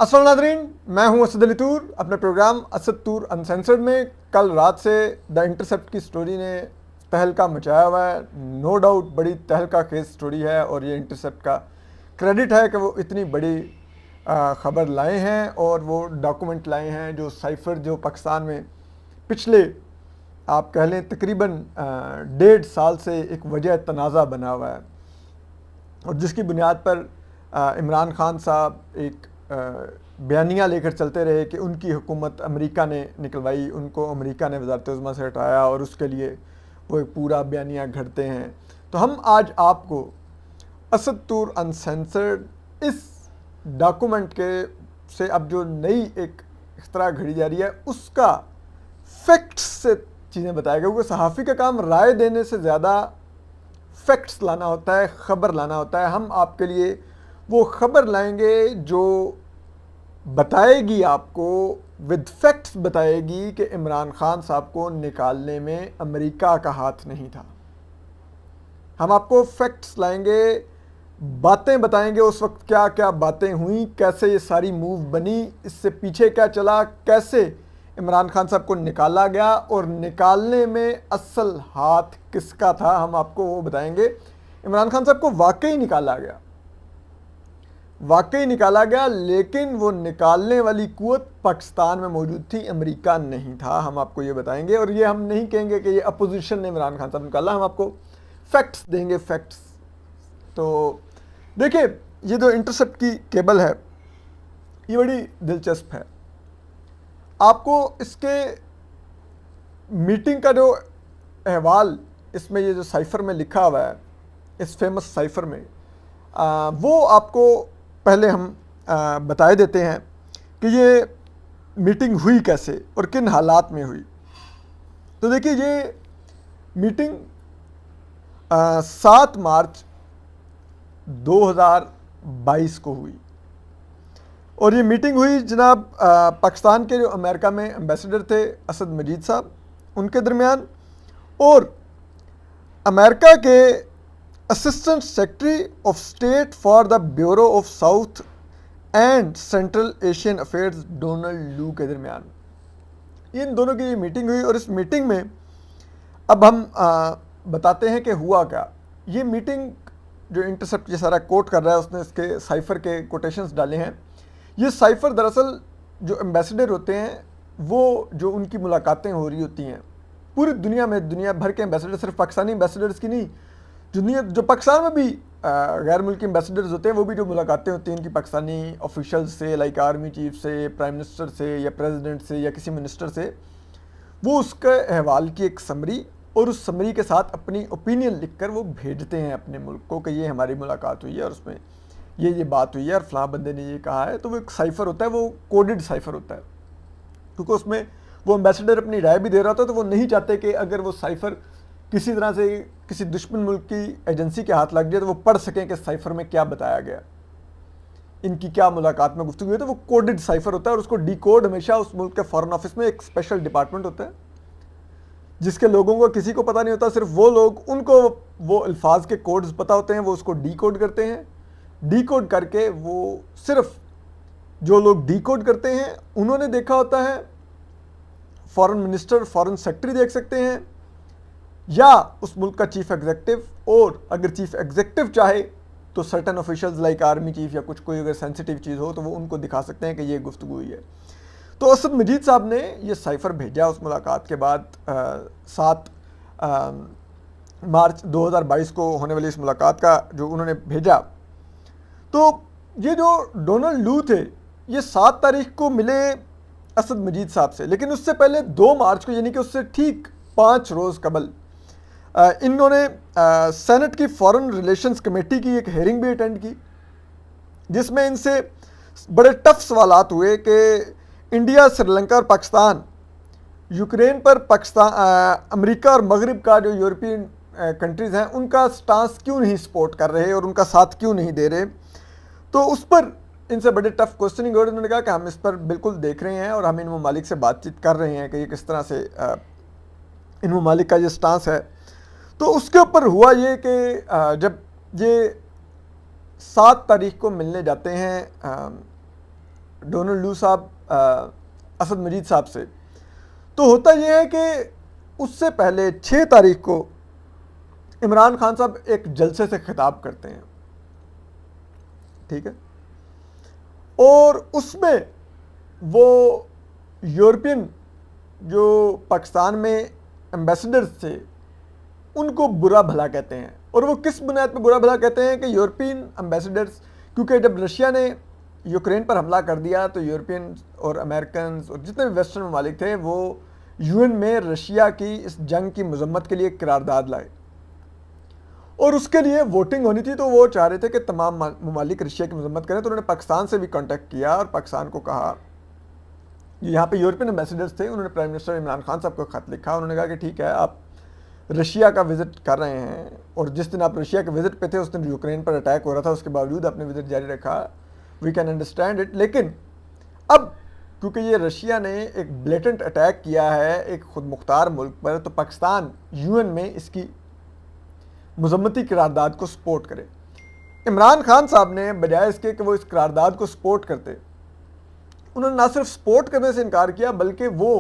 अस्सलाम नाज़रीन, मैं हूं असद अली तूर। अपने प्रोग्राम असद तूर अनसेंसर्ड में कल रात से द इंटरसेप्ट की स्टोरी ने तहलका मचाया हुआ है। नो डाउट बड़ी तहलका खेज स्टोरी है और ये इंटरसेप्ट का क्रेडिट है कि वो इतनी बड़ी ख़बर लाए हैं और वो डॉक्यूमेंट लाए हैं जो साइफ़र जो पाकिस्तान में पिछले आप कह लें तकरीबन 1.5 साल से एक वजह तनाज़ा बना हुआ है और जिसकी बुनियाद पर इमरान खान साहब एक बयानिया लेकर चलते रहे कि उनकी हुकूमत अमेरिका ने निकलवाई, उनको अमेरिका ने वज़ारत-ए-उज़्मा से हटाया और उसके लिए वो एक पूरा बयानिया घड़ते हैं। तो हम आज आपको असद तूर अनसेंसर्ड इस डॉक्यूमेंट के से अब जो नई एक इख्तरा घड़ी जा रही है उसका फैक्ट्स से चीज़ें बताएगा, क्योंकि सहाफ़ी का काम राय देने से ज़्यादा फैक्ट्स लाना होता है, ख़बर लाना होता है। हम आपके लिए वो ख़बर लाएंगे जो बताएगी आपको विद फैक्ट्स बताएगी कि इमरान खान साहब को निकालने में अमेरिका का हाथ नहीं था। हम आपको फैक्ट्स लाएंगे, बातें बताएंगे उस वक्त क्या क्या बातें हुई, कैसे ये सारी मूव बनी, इससे पीछे क्या चला, कैसे इमरान खान साहब को निकाला गया और निकालने में असल हाथ किसका था, हम आपको वो बताएंगे। इमरान खान साहब को वाकई निकाला गया, लेकिन वो निकालने वाली कुव्वत पाकिस्तान में मौजूद थी, अमेरिका नहीं था। हम आपको ये बताएंगे और ये हम नहीं कहेंगे कि ये अपोजिशन ने इमरान खान साहब निकाला, हम आपको फैक्ट्स देंगे, फैक्ट्स। तो देखिए, ये जो इंटरसेप्ट की केबल है ये बड़ी दिलचस्प है। आपको इसके मीटिंग का जो अहवाल इसमें ये जो साइफ़र में लिखा हुआ है, इस फेमस साइफ़र में वो आपको पहले हम बताए देते हैं कि ये मीटिंग हुई कैसे और किन हालात में हुई। तो देखिए, ये मीटिंग 7 मार्च 2022 को हुई और ये मीटिंग हुई जनाब पाकिस्तान के जो अमेरिका में एम्बेसडर थे असद मजीद साहब, उनके दरमियान और अमेरिका के assistant secretary of state for the bureau of south and central Asian affairs Donald लू के दरमियान। इन दोनों की ये मीटिंग हुई और इस मीटिंग में अब हम बताते हैं कि हुआ क्या। ये मीटिंग जो इंटरसेप्ट ये सारा कोट कर रहा है, उसने इसके साइफ़र के कोटेशंस डाले हैं। ये साइफ़र दरअसल जो एम्बेसडर होते हैं वो जो उनकी मुलाकातें हो रही होती हैं पूरी दुनिया में, दुनिया भर के एम्बेसडर, सिर्फ पाकिस्तानी एम्बेसडर्स की नहीं, जो पाकिस्तान में भी गैर मुल्की एम्बेसडर्स होते हैं वो भी जो मुलाकातें होती हैं उनकी पाकिस्तानी ऑफिशियल्स से, लाइक आर्मी चीफ से, प्राइम मिनिस्टर से या प्रेसिडेंट से या किसी मिनिस्टर से, वो उसके अहवाल की एक समरी और उस समरी के साथ अपनी ओपिनियन लिखकर वो भेजते हैं अपने मुल्क को कि ये हमारी मुलाकात हुई है और उसमें ये बात हुई है और फलां बंदे ने ये कहा है। तो वो एक साइफ़र होता है, वो कोडेड साइफ़र होता है, क्योंकि उसमें वो एम्बेसडर अपनी राय भी दे रहा होता है। तो वो नहीं चाहते कि अगर वो साइफ़र किसी तरह से किसी दुश्मन मुल्क की एजेंसी के हाथ लग जाए तो वो पढ़ सकें कि साइफ़र में क्या बताया गया, इनकी क्या मुलाकात में गुफ्तगू हुई। तो वो कोडेड साइफ़र होता है और उसको डिकोड हमेशा उस मुल्क के फॉरेन ऑफिस में एक स्पेशल डिपार्टमेंट होता है जिसके लोगों को किसी को पता नहीं होता, सिर्फ वो लोग, उनको वो अल्फाज के कोड्स पता होते हैं, वो उसको डीकोड करते हैं। डीकोड करके वो सिर्फ जो लोग डीकोड करते हैं उन्होंने देखा होता है, फॉरेन मिनिस्टर, फॉरेन सेक्रेटरी देख सकते हैं या उस मुल्क का चीफ एग्जीक्यूटिव, और अगर चीफ एग्जीक्यूटिव चाहे तो certain officials like army chief या कुछ कोई अगर सेंसिटिव चीज़ हो तो वो उनको दिखा सकते हैं कि ये गुफ्तगू हुई है। तो असद मजीद साहब ने ये साइफ़र भेजा उस मुलाकात के बाद 7 मार्च 2022 को होने वाली इस मुलाकात का जो उन्होंने भेजा। तो ये जो डोनाल्ड लू थे ये 7 तारीख को मिले असद मजीद साहब से, लेकिन उससे पहले 2 मार्च को, यानी कि उससे ठीक 5 रोज़ कबल, इन्होंने सेनेट की फॉरेन रिलेशंस कमेटी की एक हेयरिंग भी अटेंड की जिसमें इनसे बड़े टफ सवालात हुए कि इंडिया, श्रीलंका और पाकिस्तान यूक्रेन पर अमेरिका और मगरिब का जो यूरोपियन कंट्रीज़ हैं उनका स्टांस क्यों नहीं सपोर्ट कर रहे और उनका साथ क्यों नहीं दे रहे। तो उस पर इनसे बड़े टफ क्वेश्चनिंग और उन्होंने कहा कि हम इस पर बिल्कुल देख रहे हैं और हम इन ममालिक से बातचीत कर रहे हैं कि ये किस तरह से इन ममालिक का ये स्टांस है। तो उसके ऊपर हुआ ये कि जब ये 7 तारीख को मिलने जाते हैं डोनाल्ड लू साहब असद मजीद साहब से। तो होता यह है कि उससे पहले 6 तारीख को इमरान खान साहब एक जलसे से खिताब करते हैं, ठीक है, और उसमें वो यूरोपियन जो पाकिस्तान में एम्बेसडर्स थे उनको बुरा भला कहते हैं। और वो किस बुनियाद पर बुरा भला कहते हैं कि यूरोपियन एम्बेसडर्स, क्योंकि जब रशिया ने यूक्रेन पर हमला कर दिया तो यूरोपियन और अमेरिकन और जितने भी वेस्टर्न ममालिक थे वो यूएन में रशिया की इस जंग की मजम्मत के लिए करारदाद लाए और उसके लिए वोटिंग होनी थी। तो वो चाह रहे थे कि तमाम ममालिक रशिया की मजम्मत करें। तो उन्होंने पाकिस्तान से भी कांटेक्ट किया और पाकिस्तान को कहा, यहाँ पे यूरोपियन एम्बेसडर्स थे, उन्होंने प्राइम मिनिस्टर इमरान खान साहब को खत लिखा। उन्होंने कहा कि ठीक है, आप रशिया का विज़िट कर रहे हैं और जिस दिन आप रशिया के विज़िट पे थे उस दिन यूक्रेन पर अटैक हो रहा था, उसके बावजूद आपने विज़िट जारी रखा, वी कैन अंडरस्टैंड इट। लेकिन अब क्योंकि ये रशिया ने एक ब्लेटेंट अटैक किया है एक खुद मुख्तार मुल्क पर, तो पाकिस्तान यूएन में इसकी मजम्मती करारदाद को सपोर्ट करे। इमरान खान साहब ने बजाय इसके कि वो इस करारदाद को सपोर्ट करते, उन्होंने ना सिर्फ सपोर्ट करने से इनकार किया बल्कि वो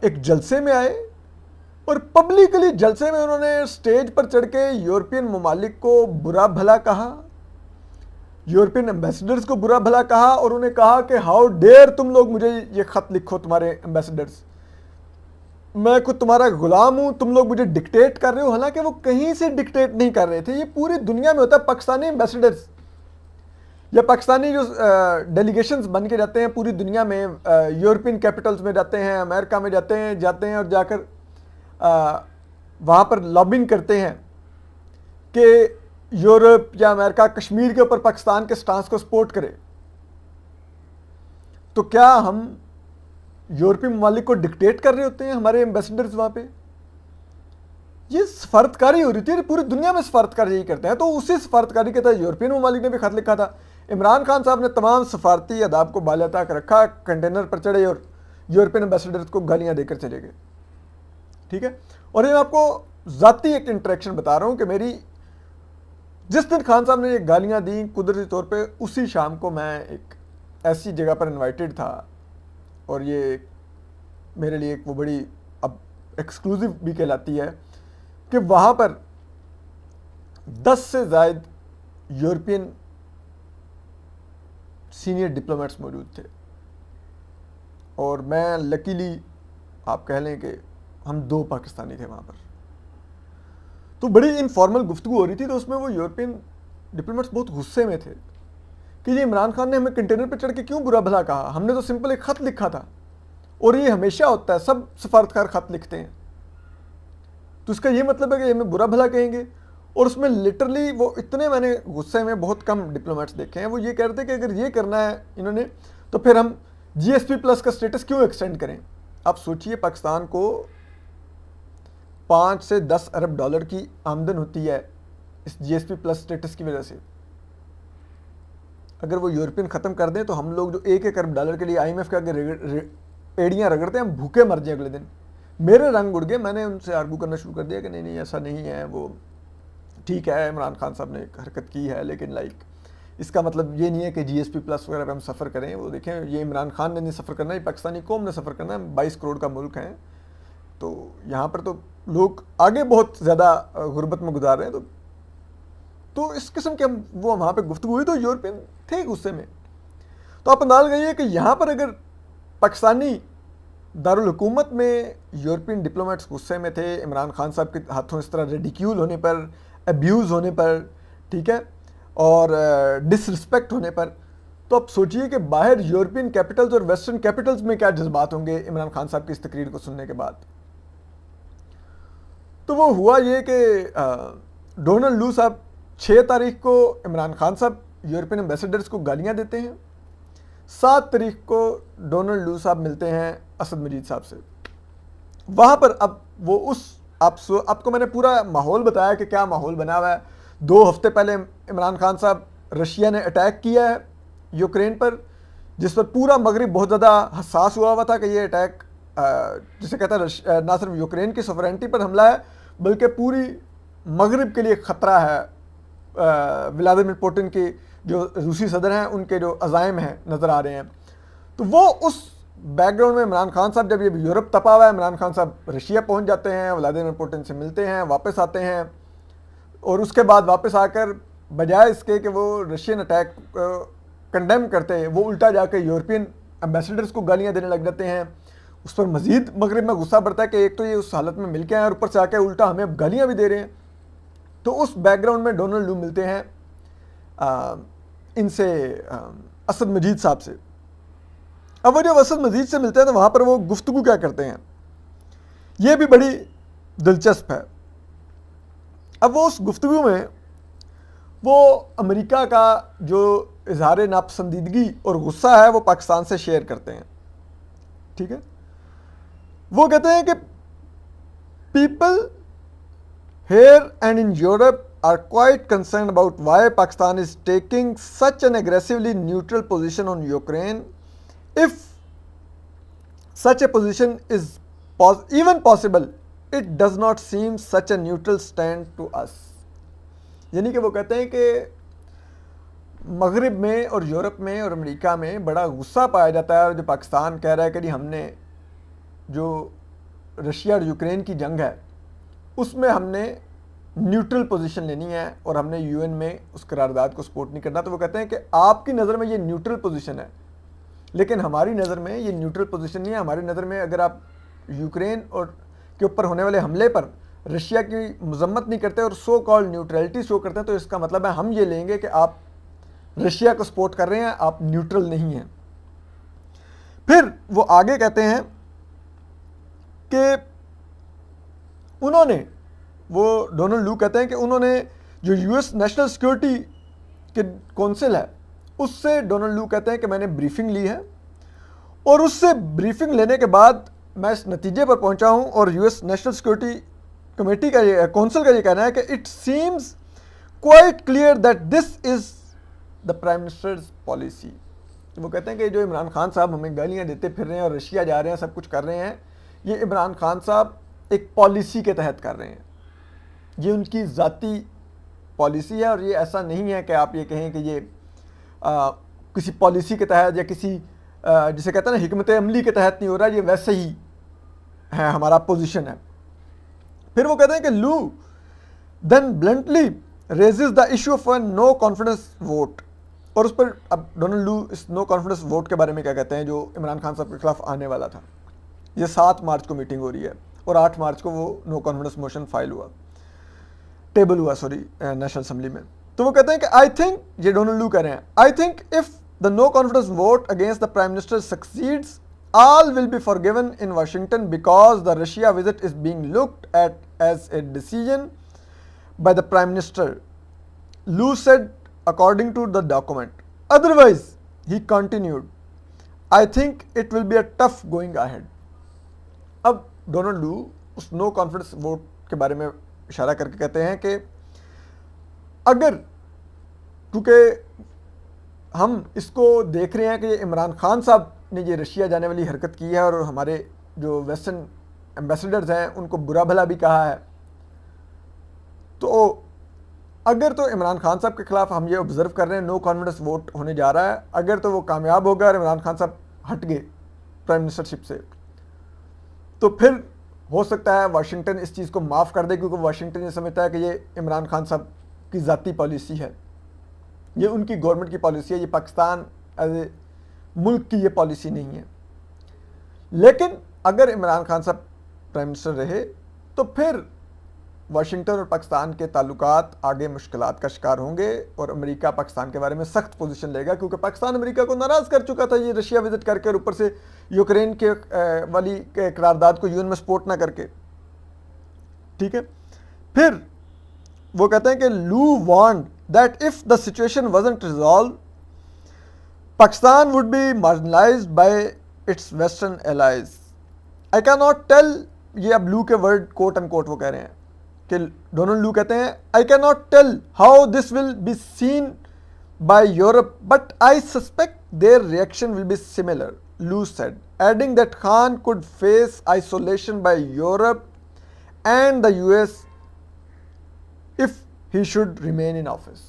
एक जलसे में आए और पब्लिकली जलसे में उन्होंने स्टेज पर चढ़ के यूरोपियन ममालिक को बुरा भला कहा, यूरोपियन एम्बेसडर्स को बुरा भला कहा और उन्हें कहा कि हाउ डेयर तुम लोग मुझे ये खत लिखो, तुम्हारे एम्बेसडर्स, मैं खुद तुम्हारा गुलाम हूं, तुम लोग मुझे डिक्टेट कर रहे हो। हालांकि वो कहीं से डिक्टेट नहीं कर रहे थे, ये पूरी दुनिया में होता है। पाकिस्तानी एम्बेसडर्स या पाकिस्तानी जो डेलीगेशंस बन के जाते हैं पूरी दुनिया में, यूरोपियन कैपिटल्स में जाते हैं, अमेरिका में जाते हैं और जाकर वहाँ पर लॉबिंग करते हैं कि यूरोप या अमेरिका कश्मीर के ऊपर पाकिस्तान के स्टांस को सपोर्ट करे। तो क्या हम यूरोपीय ममालिक को डिक्टेट कर रहे होते हैं हमारे एम्बेसडर्स वहाँ पे? ये सफारतकारी हो रही थी, पूरी दुनिया में सफारतकार यही करते हैं। तो उसी सफारतकारी के तहत यूरोपियन ममालिक ने भी खत लिखा था। इमरान खान साहब ने तमाम सफारती अदाब को बाला तक रखा, कंटेनर पर चढ़े और यूरोपियन एम्बेसडर्स को गालियाँ देकर चले गए, ठीक है। और ये मैं आपको ज़ाती एक इंटरेक्शन बता रहा हूँ कि मेरी जिस दिन खान साहब ने ये गालियाँ दी, कुदरती तौर पे उसी शाम को मैं एक ऐसी जगह पर इनवाइटेड था और ये मेरे लिए एक वो बड़ी अब एक्सक्लूसिव भी कहलाती है कि वहाँ पर 10 से ज़ायद यूरोपियन सीनियर डिप्लोमेट्स मौजूद थे और मैं लकीली आप कह लें कि हम 2 पाकिस्तानी थे वहाँ पर। तो बड़ी इनफॉर्मल गुफ्तगू हो रही थी। तो उसमें वो यूरोपियन डिप्लोमेट्स बहुत गुस्से में थे कि ये इमरान खान ने हमें कंटेनर पर चढ़ के क्यों बुरा भला कहा, हमने तो सिंपल एक ख़त लिखा था। और ये हमेशा होता है, सब सफारतकार ख़त लिखते हैं, तो इसका ये मतलब है कि हमें बुरा भला कहेंगे। और उसमें लिटरली वो इतने, मैंने गुस्से में बहुत कम डिप्लोमेट्स देखे हैं, वो ये कह रहे थे कि अगर ये करना है इन्होंने तो फिर हम GSP+ का स्टेटस क्यों एक्सटेंड करें। आप सोचिए, पाकिस्तान को 5 से 10 अरब डॉलर की आमदन होती है इस GSP+ स्टेटस की वजह से। अगर वो यूरोपियन ख़त्म कर दें तो हम लोग जो 1-1 अरब डॉलर के लिए IMF के आगे एड़ियाँ रगड़ते हैं, हम भूखे मर जाए अगले दिन। मेरे रंग उड़ गए, मैंने उनसे आर्गू करना शुरू कर दिया कि नहीं ऐसा नहीं है, वो ठीक है इमरान खान साहब ने एक हरकत की है लेकिन इसका मतलब ये नहीं है कि GSP+ वगैरह पे हम सफ़र करें। वो देखें, ये इमरान खान ने नहीं सफ़र करना, ये पाकिस्तानी कौम ने सफ़र करना है। 22 करोड़ का मुल्क है, तो यहाँ पर तो लोग आगे बहुत ज़्यादा गुर्बत में गुजार रहे हैं। तो इस किस्म के वो वहाँ पे गुफ्तगू हुई तो यूरोपियन थे गुस्से में। तो आप अंदाज़ लगाइए कि यहाँ पर अगर पाकिस्तानी दारुल हुकूमत में यूरोपियन डिप्लोमेट्स गुस्से में थे इमरान खान साहब के हाथों इस तरह रेडिक्यूल होने पर, अब्यूज़ होने पर, ठीक है, और डिसरिस्पेक्ट होने पर, तो आप सोचिए कि बाहर यूरोपियन कैपिटल्स और वेस्टर्न कैपिटल्स में क्या जज्बात होंगे इमरान खान साहब की इस तकरीर को सुनने के बाद। तो वो हुआ ये कि डोनाल्ड लू साहब 6 तारीख को इमरान खान साहब यूरोपियन एम्बेसडर्स को गालियाँ देते हैं। 7 तारीख को डोनाल्ड लू साहब मिलते हैं असद मजीद साहब से। वहाँ पर अब वो आपको मैंने पूरा माहौल बताया कि क्या माहौल बना हुआ है। 2 हफ्ते पहले इमरान खान साहब, रशिया ने अटैक किया है यूक्रेन पर, जिस पर पूरा मगरिब बहुत ज़्यादा हसास हुआ था कि ये अटैक जिसे कहता है ना सिर्फ यूक्रेन की सॉवरेनिटी पर हमला है बल्कि पूरी मगरिब के लिए ख़तरा है व्लादिमीर पुतिन के जो रूसी सदर हैं उनके जो अज़ाइम हैं नज़र आ रहे हैं। तो वो उस बैकग्राउंड में इमरान खान साहब, जब ये यूरोप तपा हुआ है, इमरान खान साहब रशिया पहुंच जाते हैं, व्लादिमीर पुतिन से मिलते हैं, वापस आते हैं, और उसके बाद वापस आकर बजाय इसके कि वो रशियन अटैक कंडेम करते हैं, वो उल्टा जाकर यूरोपियन एम्बेसडर्स को गालियाँ देने लग जाते हैं। उस पर मजीद मगरब में गुस्सा बढ़ता है कि एक तो ये उस हालत में मिल के आए और ऊपर से आकर उल्टा हमें अब गालियाँ भी दे रहे हैं। तो उस बैकग्राउंड में डोनाल्ड लू मिलते हैं इनसे, असद मजीद साहब से। अब वो जब असद मजीद से मिलते हैं तो वहाँ पर वो गुफ्तगू क्या करते हैं, ये भी बड़ी दिलचस्प है। अब वो उस गुफ्तगू में वो अमेरिका का जो इजहार नापसंदीदगी और गुस्सा है वो पाकिस्तान से शेयर करते हैं। ठीक है, वो कहते हैं कि people here and in Europe are quite concerned about why Pakistan is taking such an aggressively neutral position on Ukraine. If such a position is even possible, it does not seem such a neutral stand to us. यानी कि वो कहते हैं कि मगरिब में और Europe में और अमेरिका में बड़ा गुस्सा पाया जाता है, और जो पाकिस्तान कह रहा है कि जी हमने जो रशिया और यूक्रेन की जंग है उसमें हमने न्यूट्रल पोजीशन लेनी है और हमने यूएन में उस करारदाद को सपोर्ट नहीं करना। तो वो कहते हैं कि आपकी नज़र में ये न्यूट्रल पोजीशन है, लेकिन हमारी नज़र में ये न्यूट्रल पोजीशन नहीं है। हमारी नज़र में अगर आप यूक्रेन और के ऊपर होने वाले हमले पर रशिया की मजम्मत नहीं करते और सो कॉल्ड न्यूट्रलिटी शो करते हैं, तो इसका मतलब है हम ये लेंगे कि आप रशिया को सपोर्ट कर रहे हैं, आप न्यूट्रल नहीं हैं। फिर वो आगे कहते हैं कि उन्होंने, वो डोनाल्ड लू कहते हैं कि उन्होंने जो यूएस नेशनल सिक्योरिटी के काउंसिल है उससे, डोनाल्ड लू कहते हैं कि मैंने ब्रीफिंग ली है और उससे ब्रीफिंग लेने के बाद मैं इस नतीजे पर पहुंचा हूं, और यूएस नेशनल सिक्योरिटी कमेटी का ये, काउंसिल का ये कहना है कि it seems quite clear that this is the prime ministers policy. वो कहते हैं कि जो इमरान खान साहब हमें गालियाँ देते फिर रहे हैं और रशिया जा रहे हैं, सब कुछ कर रहे हैं, ये इमरान खान साहब एक पॉलिसी के तहत कर रहे हैं, ये उनकी ज़ाती पॉलिसी है। और ये ऐसा नहीं है कि आप ये कहें कि ये किसी पॉलिसी के तहत या किसी जिसे कहते हैं ना हिकमत अमली के तहत नहीं हो रहा, ये वैसे ही है, हमारा पोजीशन है। फिर वो कहते हैं कि Lou then bluntly raises the issue of a no confidence vote, और उस पर अब डोनाल्ड लू इस नो कॉन्फिडेंस वोट के बारे में क्या कहते हैं जो इमरान खान साहब के खिलाफ आने वाला था। ये 7 मार्च को मीटिंग हो रही है और 8 मार्च को वो नो कॉन्फिडेंस मोशन फाइल हुआ, टेबल हुआ नेशनल असेंबली में। तो वो कहते हैं कि आई थिंक, ये डोनाल्ड लू कह रहे हैं, I think if the no confidence vote against the prime minister succeeds all will be forgiven in Washington because the Russia visit is being looked at as a decision by the Prime Minister, Lou said according to the document. Otherwise, he continued, I think it will be a tough going ahead. अब Donald लू उस no confidence vote के बारे में इशारा करके कहते हैं कि अगर, क्योंकि हम इसको देख रहे हैं कि इमरान खान साहब ने ये रशिया जाने वाली हरकत की है और हमारे जो वेस्टर्न एम्बेसडर्स हैं उनको बुरा भला भी कहा है, तो अगर तो इमरान खान साहब के खिलाफ हम ये ऑब्जर्व कर रहे हैं नो कॉन्फिडेंस वोट होने जा रहा है, अगर तो वो कामयाब होगा और इमरान खान साहब हट गए प्राइम मिनिस्टरशिप से, तो फिर हो सकता है वाशिंगटन इस चीज़ को माफ़ कर दे, क्योंकि वाशिंगटन ये समझता है कि ये इमरान खान साहब की ज़ाती पॉलिसी है, ये उनकी गवर्नमेंट की पॉलिसी है, ये पाकिस्तान एज ए मुल्क की ये पॉलिसी नहीं है। लेकिन अगर इमरान खान साहब प्राइम मिनिस्टर रहे तो फिर वाशिंगटन और पाकिस्तान के ताल्लुकात आगे मुश्किलात का शिकार होंगे और अमेरिका पाकिस्तान के बारे में सख्त पोजीशन लेगा, क्योंकि पाकिस्तान अमेरिका को नाराज़ कर चुका था ये रशिया विजिट करके और ऊपर से यूक्रेन के वाली करारदाद को यूएन में सपोर्ट ना करके। ठीक है, फिर वो कहते हैं कि लू warned that if the situation wasn't resolve Pakistan would be marginalized by its Western allies. I cannot tell, ये अब लू के वर्ड कोट एंड कोट वो कह रहे हैं कि डोनाल्ड लू कहते हैं I cannot tell how this will be seen by Europe, but I suspect their reaction will be similar, Lou said, adding that Khan could face isolation by Europe and the US if he should remain in office.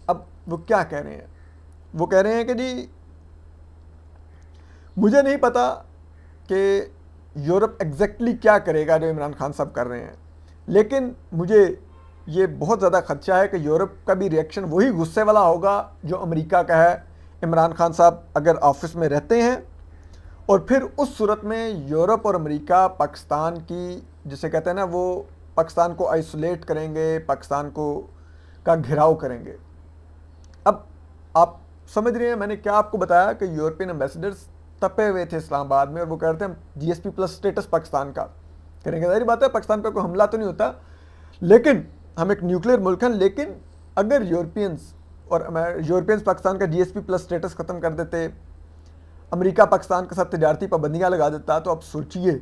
अब वो क्या कह रहे हैं? वो कह रहे हैं कि जी मुझे नहीं पता कि यूरोप एग्जैक्टली क्या करेगा जो इमरान खान साहब कर रहे हैं, लेकिन मुझे ये बहुत ज़्यादा खदशा है कि यूरोप का भी रिएक्शन वही गुस्से वाला होगा जो अमेरिका का है। इमरान खान साहब अगर ऑफिस में रहते हैं और फिर उस सूरत में यूरोप और अमेरिका पाकिस्तान की, जिसे कहते हैं ना, वो पाकिस्तान को आइसोलेट करेंगे, पाकिस्तान को का घेराव करेंगे। अब आप समझ रहे हैं मैंने क्या आपको बताया कि यूरोपियन एम्बेसडर्स तपे हुए थे इस्लामाबाद में और वो कहते हैं जीएसपी प्लस स्टेटस पाकिस्तान का करेंगे। जाहिर बात है पाकिस्तान पर कोई हमला तो नहीं होता, लेकिन हम एक न्यूक्लियर मुल्क हैं। लेकिन अगर यूरोपियंस पाकिस्तान का जीएसपी प्लस स्टेटस ख़त्म कर देते, अमेरिका पाकिस्तान के साथ तिजारती पाबंदियाँ लगा देता, तो आप सोचिए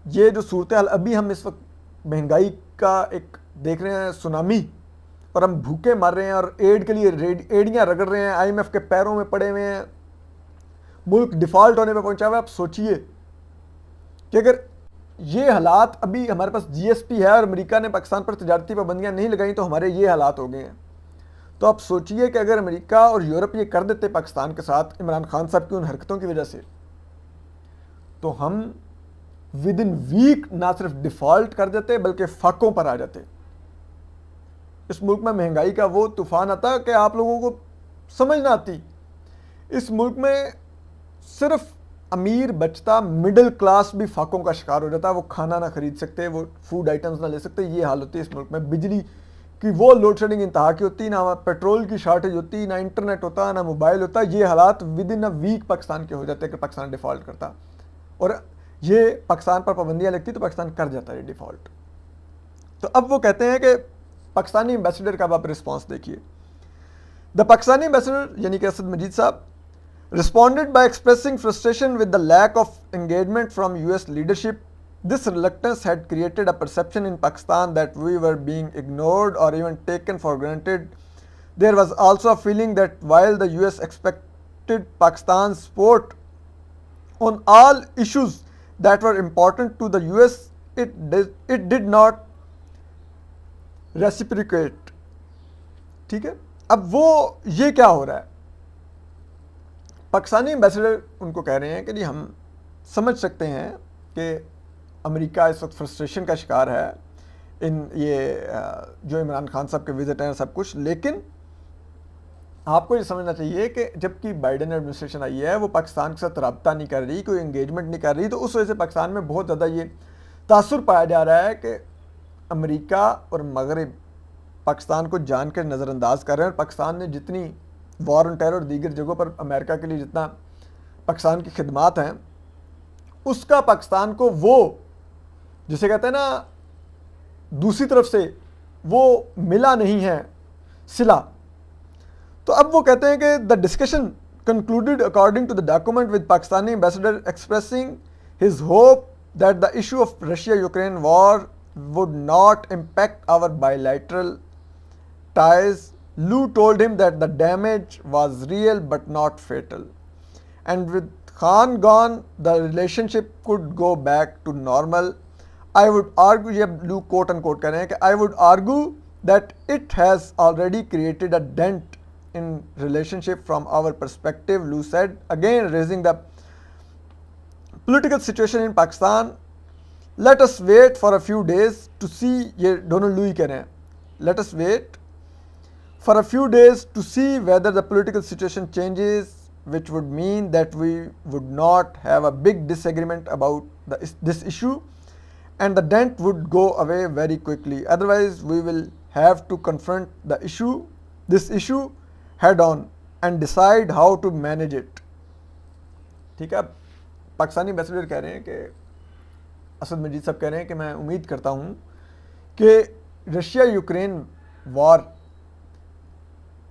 ये जो सूरत हाल अभी हम इस वक्त महंगाई का एक देख रहे हैं सुनामी, और हम भूखे मर रहे हैं और एड के लिए एड़ियाँ रगड़ रहे हैं, आईएमएफ के पैरों में पड़े हुए हैं, मुल्क डिफ़ॉल्ट होने पर पहुंचा हुआ है। आप सोचिए कि अगर ये हालात, अभी हमारे पास जीएसपी है और अमेरिका ने पाकिस्तान पर तिजारती पाबंदियां नहीं लगाई तो हमारे ये हालात हो गए हैं। तो आप सोचिए कि अगर अमेरिका और यूरोप ये कर देते पाकिस्तान के साथ इमरान खान साहब की उन हरकतों की वजह से, तो हम विद इन वीक ना सिर्फ डिफ़ॉल्ट कर देते बल्कि फाकों पर आ जाते। इस मुल्क में महंगाई का वो तूफान आता कि आप लोगों को समझ ना आती। इस मुल्क में सिर्फ अमीर बचता, मिडिल क्लास भी फाकों का शिकार हो जाता है। वो खाना ना खरीद सकते, वो फूड आइटम्स ना ले सकते। ये हाल होती है इस मुल्क में। बिजली की वो लोड शेडिंग इंतहा की होती, ना पेट्रोल की शॉर्टेज होती, ना इंटरनेट होता, ना मोबाइल होता। ये हालात within a week Pakistan के हो जाते कि पाकिस्तान डिफ़ॉल्ट करता, और ये पाकिस्तान पर पाबंदियाँ लगती तो पाकिस्तान कर जाता है डिफ़ॉल्ट। तो अब वो कहते हैं कि पाकिस्तानी एम्बेसडर का आप रिस्पॉन्स देखिए। द पाकिस्तानी एम्बेसडर यानी कि असद मजीद साहब responded by expressing frustration with the lack of engagement from US leadership. This reluctance had created a perception in Pakistan that we were being ignored or even taken for granted. There was also a feeling that while the US expected Pakistan's support on all issues that were important to the US, it did not reciprocate. ठीक है, अब वो ये क्या हो रहा है? Pakistani ambassador उनको कह रहे हैं कि जी हम समझ सकते हैं कि अमेरिका इस वक्त फ्रस्ट्रेशन का शिकार है, ये जो इमरान खान साहब के विजिट हैं सब कुछ, लेकिन आपको ये समझना चाहिए कि जबकि बाइडेन एडमिनिस्ट्रेशन आई है वो पाकिस्तान के साथ रब्ता नहीं कर रही, कोई एंगेजमेंट नहीं कर रही, तो उस वजह से पाकिस्तान में बहुत ज़्यादा ये तासुर पाया जा रहा है कि अमेरिका और मगरब पाकिस्तान को जानकर नज़रअंदाज कर रहे हैं। और पाकिस्तान ने जितनी वॉर ऑन टेरर और दीगर जगहों पर अमेरिका के लिए जितना पाकिस्तान की खिदमात हैं, उसका पाकिस्तान को वो जिसे कहते हैं ना दूसरी तरफ से वो मिला नहीं है सिला। तो अब वो कहते हैं कि the discussion concluded according to the document with Pakistani ambassador expressing his hope that the issue of Russia Ukraine war would not impact our bilateral ties. Lou told him that the damage was real but not fatal, and with Khan gone, the relationship could go back to normal. I would argue, ये Lou quote unquote कर रहे हैं कि I would argue that it has already created a dent in relationship from our perspective, Lou said, again raising the political situation in Pakistan. Let us wait for a few days to see, ये Donald Louis कह रहे हैं, let us wait for a few days to see whether the political situation changes, which would mean that we would not have a big disagreement about this issue, and the dent would go away very quickly. Otherwise, we will have to confront this issue head on and decide how to manage it. ठीक है, Pakistani ambassador कह रहे हैं कि असद मजीद साहब कह रहे हैं कि मैं उम्मीद करता हूँ कि रशिया यूक्रेन वॉर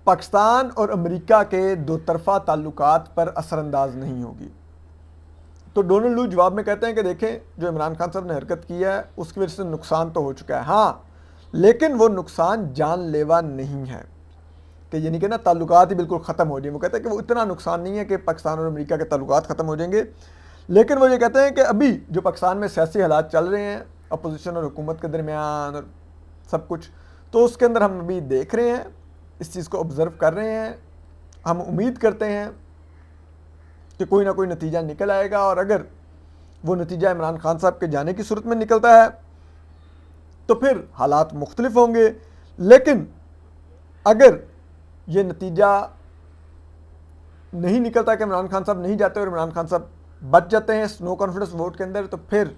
पाकिस्तान और अमेरिका के दो तरफ़ा ताल्लुकात पर असरअंदाज नहीं होगी। तो डोनाल्ड लू जवाब में कहते हैं कि देखें, जो इमरान खान साहब ने हरकत की है उसकी वजह से नुकसान तो हो चुका है, हाँ, लेकिन वो नुकसान जानलेवा नहीं है कि यानी कि ना ताल्लुकात ही बिल्कुल ख़त्म हो जाए। वो कहते हैं कि वो इतना नुकसान नहीं है कि पाकिस्तान और अमेरिका के ताल्लुकात ख़त्म हो जाएंगे, लेकिन वो ये कहते हैं कि अभी जो पाकिस्तान में सियासी हालात चल रहे हैं अपोजिशन और हुकूमत के दरमियान, और सब कुछ। तो उसके अंदर हम अभी देख रहे हैं, इस चीज़ को ऑब्ज़र्व कर रहे हैं, हम उम्मीद करते हैं कि कोई ना कोई नतीजा निकल आएगा, और अगर वो नतीजा इमरान खान साहब के जाने की सूरत में निकलता है तो फिर हालात मुख्तलिफ होंगे। लेकिन अगर ये नतीजा नहीं निकलता कि इमरान खान साहब नहीं जाते और इमरान खान साहब बच जाते हैं इस नो कॉन्फिडेंस वोट के अंदर, तो फिर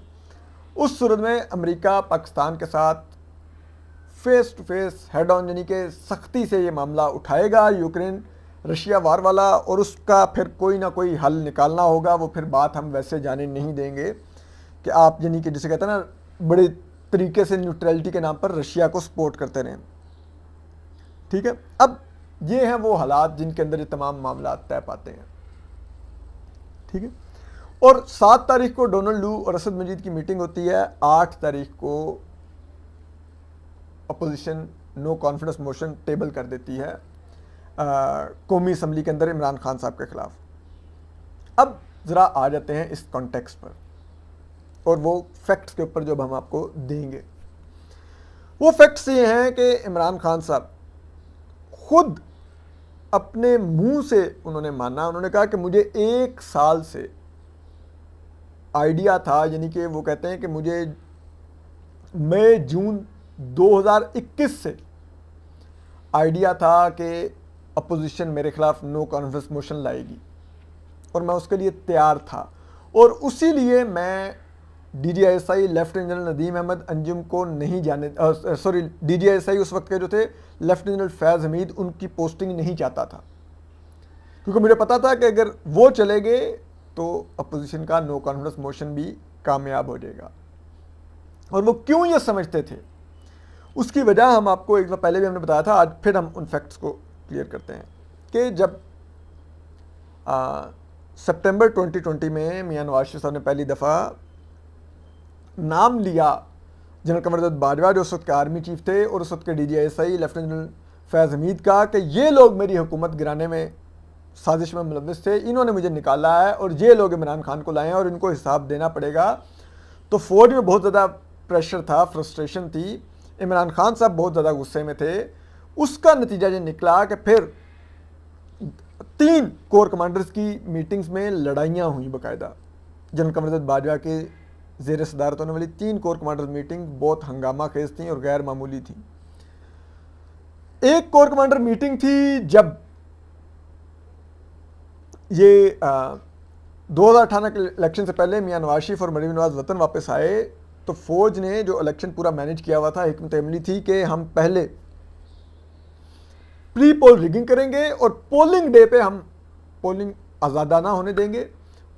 उस सूरत में अमेरिका पाकिस्तान के साथ face to face head on यानी कि सख्ती से ये मामला उठाएगा, यूक्रेन रशिया वार वाला, और उसका फिर कोई ना कोई हल निकालना होगा। वो फिर बात हम वैसे जाने नहीं देंगे कि आप यानी कि जिसे कहते हैं ना बड़े तरीके से न्यूट्रलिटी के नाम पर रशिया को सपोर्ट करते रहें। ठीक है, अब ये हैं वो हालात जिनके अंदर ये तमाम मामला तय पाते हैं। ठीक है, और 7 तारीख को डोनाल्ड लू और असद मजीद की मीटिंग होती है। 8 तारीख को opposition no confidence motion table कर देती है कौमी असम्बली के अंदर इमरान खान साहब के खिलाफ। अब ज़रा आ जाते हैं इस कॉन्टेक्स्ट पर और वो फैक्ट्स के ऊपर जो हम आपको देंगे। वो फैक्ट्स ये हैं कि इमरान खान साहब खुद अपने मुंह से उन्होंने माना, उन्होंने कहा कि मुझे 1 साल से आइडिया था, यानी कि वो कहते हैं कि मुझे मई जून 2021 से आइडिया था कि अपोजिशन मेरे खिलाफ नो कॉन्फिडेंस मोशन लाएगी और मैं उसके लिए तैयार था। और उसी लिए मैं DGISI lieutenant general Nadeem Ahmed Anjum को नहीं जाने DGISI उस वक्त के जो थे लेफ्टिनेंट जनरल फैज़ हमीद, उनकी पोस्टिंग नहीं चाहता था, क्योंकि मुझे पता था कि अगर वो चले गए तो अपोजिशन का नो कॉन्फिडेंस मोशन भी कामयाब हो जाएगा। और वो क्यों ये समझते थे उसकी वजह हम आपको एक बार पहले भी हमने बताया था, आज फिर हम उन फैक्ट्स को क्लियर करते हैं कि जब सितंबर 2020 में मियां नवाज शरीफ साहब ने पहली दफ़ा नाम लिया जनरल कमर बाजवा जो उस वक्त के आर्मी चीफ थे और उस वक्त के DGISI लेफ्टिनेंट जनरल फैज़ हमीद का, कि ये लोग मेरी हुकूमत गिराने में साजिश में मुलव्वस थे, इन्होंने मुझे निकाला है और ये लोग इमरान खान को लाए हैं और इनको हिसाब देना पड़ेगा। तो फौज में बहुत ज़्यादा प्रेशर था, फ्रस्ट्रेशन थी, इमरान खान साहब बहुत ज़्यादा गुस्से में थे। उसका नतीजा ये निकला कि फिर 3 कोर कमांडर्स की मीटिंग्स में लड़ाइयाँ हुई बाकायदा। जनरल कमर बाजवा के ज़ेर सदारत होने वाली 3 कोर कमांडर्स मीटिंग बहुत हंगामा खेज थी और गैर मामूली थी। एक कोर कमांडर मीटिंग थी जब ये 2018 के इलेक्शन से पहले मियां नवाज शरीफ और मरीम नवाज वतन वापस आए, तो फौज ने जो इलेक्शन पूरा मैनेज किया हुआ था, हिकमत अमली थी कि हम पहले प्री पोल रिगिंग करेंगे और पोलिंग डे पे हम पोलिंग आज़ादाना होने देंगे,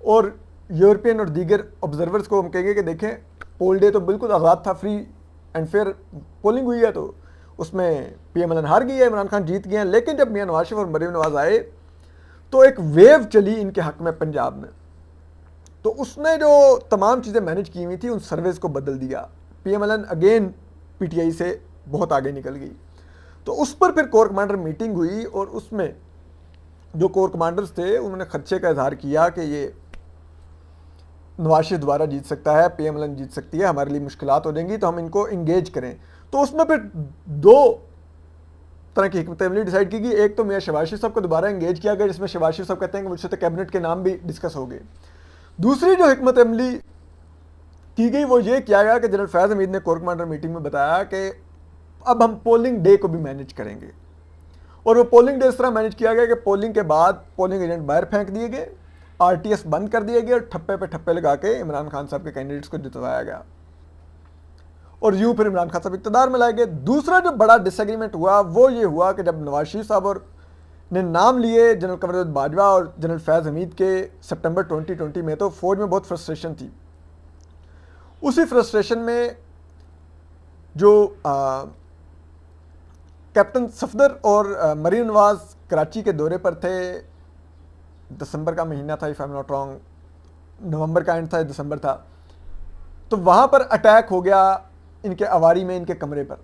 और यूरोपियन और दीगर ऑब्जर्वर्स को हम कहेंगे कि देखें पोल डे तो बिल्कुल आज़ाद था, फ्री एंड फेयर पोलिंग हुई है, तो उसमें PMLN हार गई है, इमरान खान जीत गए हैं। लेकिन जब मियां नवाज शरीफ और मरीम नवाज आए तो एक वेव चली इनके हक में पंजाब में, तो उसने जो तमाम चीज़ें मैनेज की हुई थी उन सर्वेस को बदल दिया। PMLN अगेन PTI से बहुत आगे निकल गई। तो उस पर फिर कोर कमांडर मीटिंग हुई और उसमें जो कोर कमांडर्स थे उन्होंने खदशे का इजहार किया कि ये नवाज शरीफ दोबारा जीत सकता है, PMLN जीत सकती है, हमारे लिए मुश्किलात हो जाएंगी, तो हम इनको इंगेज करें। तो उसमें फिर 2 तरह की हिकमत अमली डिसाइड की गई। एक तो मियां शहबाज शरीफ साहब को दोबारा इंगेज किया गया, जिसमें शहबाज शरीफ साहब कहते हैं कि मुझसे तो कैबिनेट के नाम भी डिस्कस हो गए। दूसरी जो हिकमत अमली की गई वो ये किया गया कि जनरल फैज़ हमीद ने कोर कमांडर मीटिंग में बताया कि अब हम पोलिंग डे को भी मैनेज करेंगे, और वो पोलिंग डे इस तरह मैनेज किया गया कि पोलिंग के बाद पोलिंग एजेंट बाहर फेंक दिए गए, RTS बंद कर दिए गए और ठप्पे पे ठप्पे लगा के इमरान खान साहब के कैंडिडेट्स को जितवाया गया, और यूं फिर इमरान खान साहब इक़्तिदार में लाए गए। दूसरा जो बड़ा डिसएग्रीमेंट हुआ वो ये हुआ कि जब नवाज शरीफ साहब और ने नाम लिए जनरल कमर बाजवा और जनरल फैज़ हमीद के सितंबर 2020 में, तो फौज में बहुत फ्रस्ट्रेशन थी। उसी फ्रस्ट्रेशन में जो कैप्टन सफदर और मरीम नवाज कराची के दौरे पर थे, दिसंबर का महीना था, if I am not wrong, नवंबर का एंड था, दिसंबर था, तो वहाँ पर अटैक हो गया इनके अवारी में, इनके कमरे पर,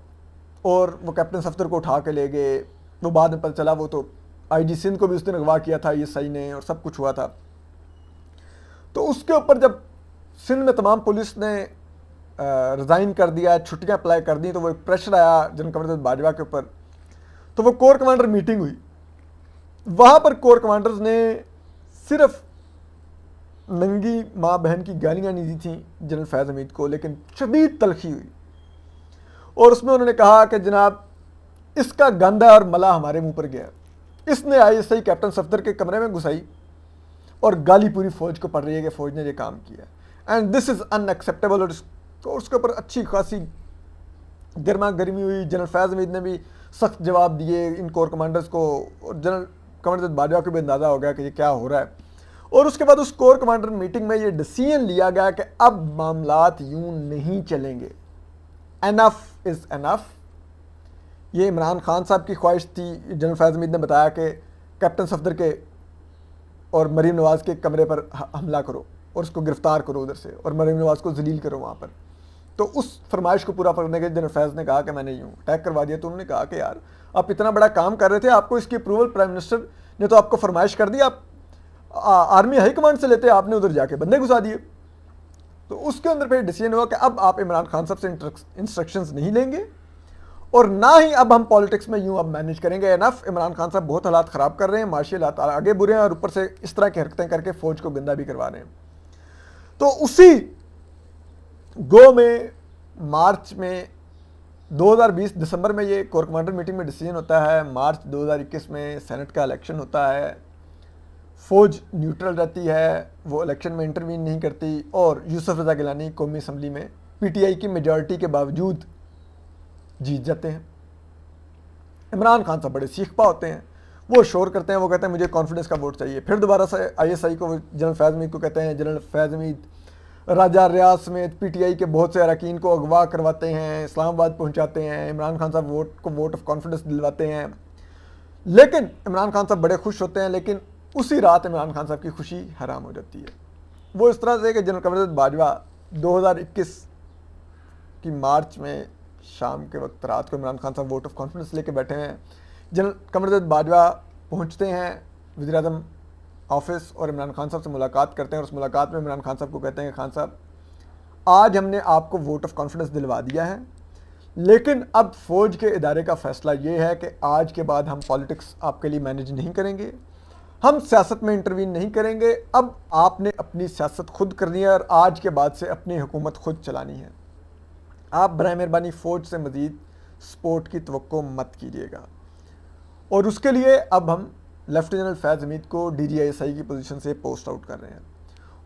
और वो कैप्टन सफदर को उठा के ले गए। वो बाद में पता चला वो तो IG सिंध को भी उस दिन अगवा किया था ISI ने, और सब कुछ हुआ था। तो उसके ऊपर जब सिंध में तमाम पुलिस ने रिज़ाइन कर दिया, छुट्टियां अप्लाई कर दी, तो वो एक प्रेशर आया जनरल कमर बाजवा के ऊपर। तो वो कोर कमांडर मीटिंग हुई, वहाँ पर कोर कमांडर्स ने सिर्फ नंगी माँ बहन की गालियाँ नहीं दी थी जनरल फैज़ हमीद को, लेकिन शदीद तलखी हुई और उसमें उन्होंने कहा कि जनाब इसका गंदा और मला हमारे मुंह पर गया, इसने ISI कैप्टन सफदर के कमरे में घुसाई और गाली पूरी फौज को पड़ रही है कि फौज ने ये काम किया एंड दिस इज़ अनएक्सेप्टेबल। और उसके ऊपर अच्छी खासी गर्मा गर्मी हुई। जनरल फैज़ हमीद ने भी सख्त जवाब दिए इन कोर कमांडर्स को, और जनरल कमांडर बाजवा को भी अंदाज़ा हो गया कि ये क्या हो रहा है। और उसके बाद उस कोर कमांडर मीटिंग में ये डिसीजन लिया गया कि अब मामलात यूं नहीं चलेंगे, एनफ इज़ एनफ। ये इमरान खान साहब की ख्वाहिश थी। जनरल फैज़ हमीद ने बताया कि कैप्टन सफदर के और मरीम नवाज़ के कमरे पर हमला करो और उसको गिरफ्तार करो उधर से, और मरीम नवाज़ को जलील करो वहाँ पर। तो उस फरमाइश को पूरा करने के जनरल फैज़ ने कहा कि मैंने यूँ अटैक करवा दिया। तो उन्होंने कहा कि यार आप इतना बड़ा काम कर रहे थे, आपको इसकी अप्रूवल प्राइम मिनिस्टर ने तो आपको फरमाइश कर दी, आप आर्मी हाई कमांड से लेते, आपने उधर जाके बंदे घुसा दिए। तो उसके अंदर फिर डिसीजन हुआ कि अब आप इमरान खान साहब से इंस्ट्रक्शंस नहीं लेंगे और ना ही अब हम पॉलिटिक्स में यूं अब मैनेज करेंगे। एनफ, इमरान खान साहब बहुत हालात ख़राब कर रहे हैं, माशी हालात आगे बुरे हैं और ऊपर से इस तरह की हरकतें करके फ़ौज को गंदा भी करवा रहे हैं। तो उसी गो में मार्च में 2020 दिसंबर में ये कोर कमांडर मीटिंग में डिसीजन होता है। मार्च 2021 में सेनेट का इलेक्शन होता है, फ़ौज न्यूट्रल रहती है, वो इलेक्शन में इंटरवीन नहीं करती और यूसुफ रज़ा गिलानी कौमी असम्बली में PTI की मेजॉरिटी के बावजूद जीत जाते हैं। इमरान खान साहब बड़े सीखपा होते हैं, वो शोर करते हैं, वो कहते हैं मुझे कॉन्फिडेंस का वोट चाहिए। फिर दोबारा से ISI को जनरल फैज़ हमीद को कहते हैं, जनरल फैज़ हमीद राजा रियाज समेत PTI के बहुत से अरकान को अगवा करवाते हैं, इस्लामाबाद पहुंचाते हैं, इमरान खान साहब वोट ऑफ कॉन्फिडेंस दिलवाते हैं। लेकिन इमरान खान साहब बड़े खुश होते हैं, लेकिन उसी रात इमरान खान साहब की खुशी हराम हो जाती है। वो इस तरह से कि जनरल कमर बाजवा 2021 की मार्च में शाम के वक्त रात को इमरान खान साहब वोट ऑफ कॉन्फिडेंस लेके बैठे हैं। जनरल कमर बाजवा पहुंचते हैं वज़ीर-ए-आज़म ऑफिस और इमरान खान साहब से मुलाकात करते हैं और उस मुलाकात में इमरान खान साहब को कहते हैं कि खान साहब आज हमने आपको वोट ऑफ कॉन्फिडेंस दिलवा दिया है, लेकिन अब फ़ौज के इदारे का फ़ैसला ये है कि आज के बाद हम पॉलिटिक्स आपके लिए मैनेज नहीं करेंगे, हम सियासत में इंटरवीन नहीं करेंगे, अब आपने अपनी सियासत खुद करनी है और आज के बाद से अपनी हुकूमत खुद चलानी है। आप बराए मेहरबानी फ़ौज से मज़ीद सपोर्ट की तवक्को मत कीजिएगा। और उसके लिए अब हम लेफ्टिनेंट जनरल फैज़ हमीद को DGISI की पोजीशन से पोस्ट आउट कर रहे हैं।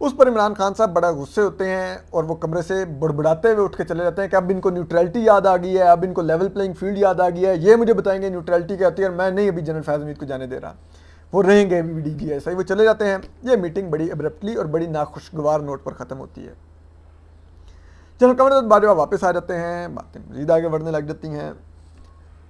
उस पर इमरान खान साहब बड़ा गुस्से होते हैं और वो कमरे से बड़बड़ाते हुए उठ के चले जाते हैं कि अब इनको न्यूट्रलिटी याद आ गई है, अब इनको लेवल प्लेइंग फील्ड याद आ गई है, ये मुझे बताएंगे न्यूट्रलिटी क्या होती है और मैं नहीं अभी जनरल फैज़ हमीद को जाने दे रहा, वो रहेंगे अभी भी DGISI। वो चले जाते हैं। ये मीटिंग बड़ी अब्रप्टली और बड़ी नाखुशगवार नोट पर ख़त्म होती है। जनरल कमर बाजवा वापस आ जाते हैं, बातें मज़ीद आगे बढ़ने लग जाती हैं।